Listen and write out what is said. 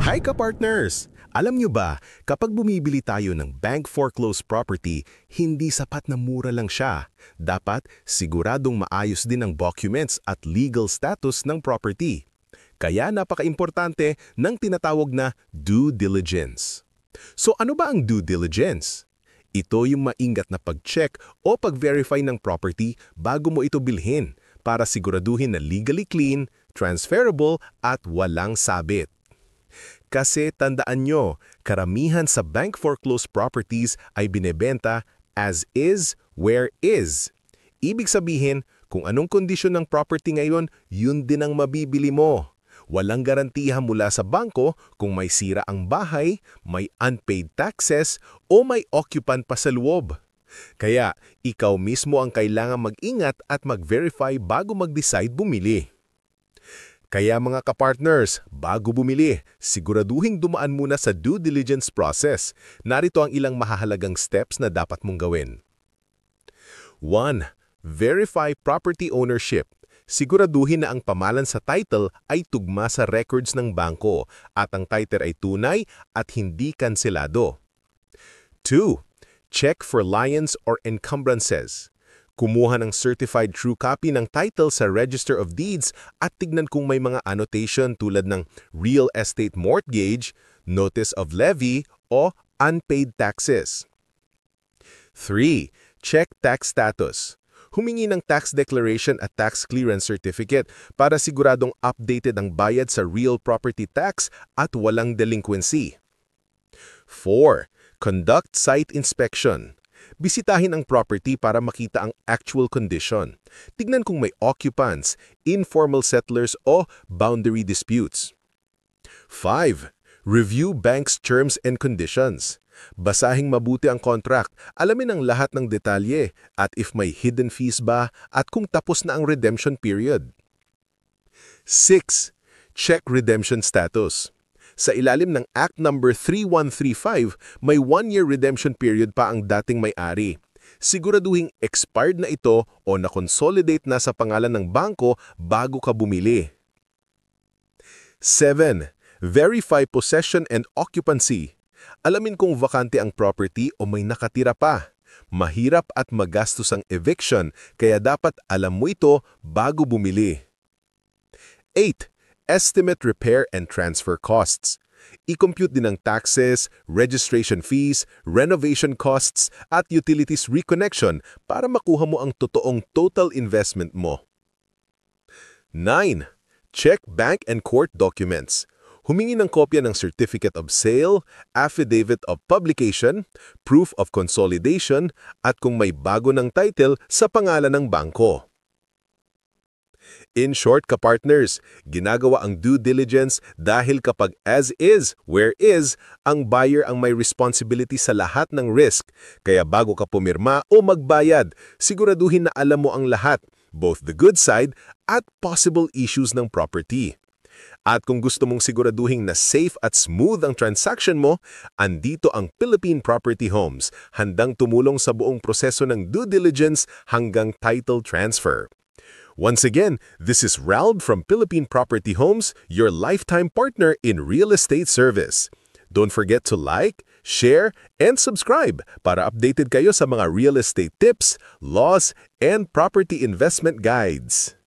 Hi ka-partners! Alam nyo ba, kapag bumibili tayo ng bank foreclosed property, hindi sapat na mura lang siya. Dapat siguradong maayos din ang documents at legal status ng property. Kaya napaka-importante ng tinatawag na due diligence. So ano ba ang due diligence? Ito yung maingat na pag-check o pag-verify ng property bago mo ito bilhin para siguraduhin na legally clean, transferable at walang sabit. Kasi tandaan nyo, karamihan sa bank foreclosed properties ay binebenta as is, where is. Ibig sabihin, kung anong kondisyon ng property ngayon, yun din ang mabibili mo. Walang garantiya mula sa bangko kung may sira ang bahay, may unpaid taxes, o may occupant pa sa loob. Kaya, ikaw mismo ang kailangan mag-ingat at mag-verify bago mag-decide bumili. Kaya mga kapartners, bago bumili, siguraduhing dumaan muna sa due diligence process. Narito ang ilang mahahalagang steps na dapat mong gawin. 1. Verify property ownership. Siguraduhin na ang pamalan sa title ay tugma sa records ng bangko at ang title ay tunay at hindi kanselado. 2. Check for liens or encumbrances. Kumuha ng certified true copy ng title sa Register of Deeds at tignan kung may mga annotation tulad ng real estate mortgage, notice of levy, o unpaid taxes. 3. Check tax status. Humingi ng tax declaration at tax clearance certificate para siguradong updated ang bayad sa real property tax at walang delinquency. 4. Conduct site inspection. Bisitahin ang property para makita ang actual condition. Tignan kung may occupants, informal settlers o boundary disputes. 5. Review bank's terms and conditions. Basahing mabuti ang contract, alamin ang lahat ng detalye at if may hidden fees ba at kung tapos na ang redemption period. 6. Check redemption status. Sa ilalim ng Act No. 3135, may 1-year redemption period pa ang dating may-ari. Siguraduhing expired na ito o na-consolidate na sa pangalan ng bangko bago ka bumili. 7. Verify possession and occupancy. Alamin kung vakante ang property o may nakatira pa. Mahirap at magastos ang eviction, kaya dapat alam mo ito bago bumili. 8. Estimate repair and transfer costs. I-compute din ang taxes, registration fees, renovation costs, at utilities reconnection para makuha mo ang totoong total investment mo. 9. Check bank and court documents. Humingi ng kopya ng Certificate of Sale, Affidavit of Publication, Proof of Consolidation, at kung may bago ng title sa pangalan ng bangko. In short, ka-partners, ginagawa ang due diligence dahil kapag as is, where is, ang buyer ang may responsibility sa lahat ng risk. Kaya bago ka pumirma o magbayad, siguraduhin na alam mo ang lahat, both the good side at possible issues ng property. At kung gusto mong siguraduhin na safe at smooth ang transaction mo, andito ang Philippine Property Homes, handang tumulong sa buong proseso ng due diligence hanggang title transfer. Once again, this is Ralph from Philippine Property Homes, your lifetime partner in real estate service. Don't forget to like, share, and subscribe para updated kayo sa mga real estate tips, laws, and property investment guides.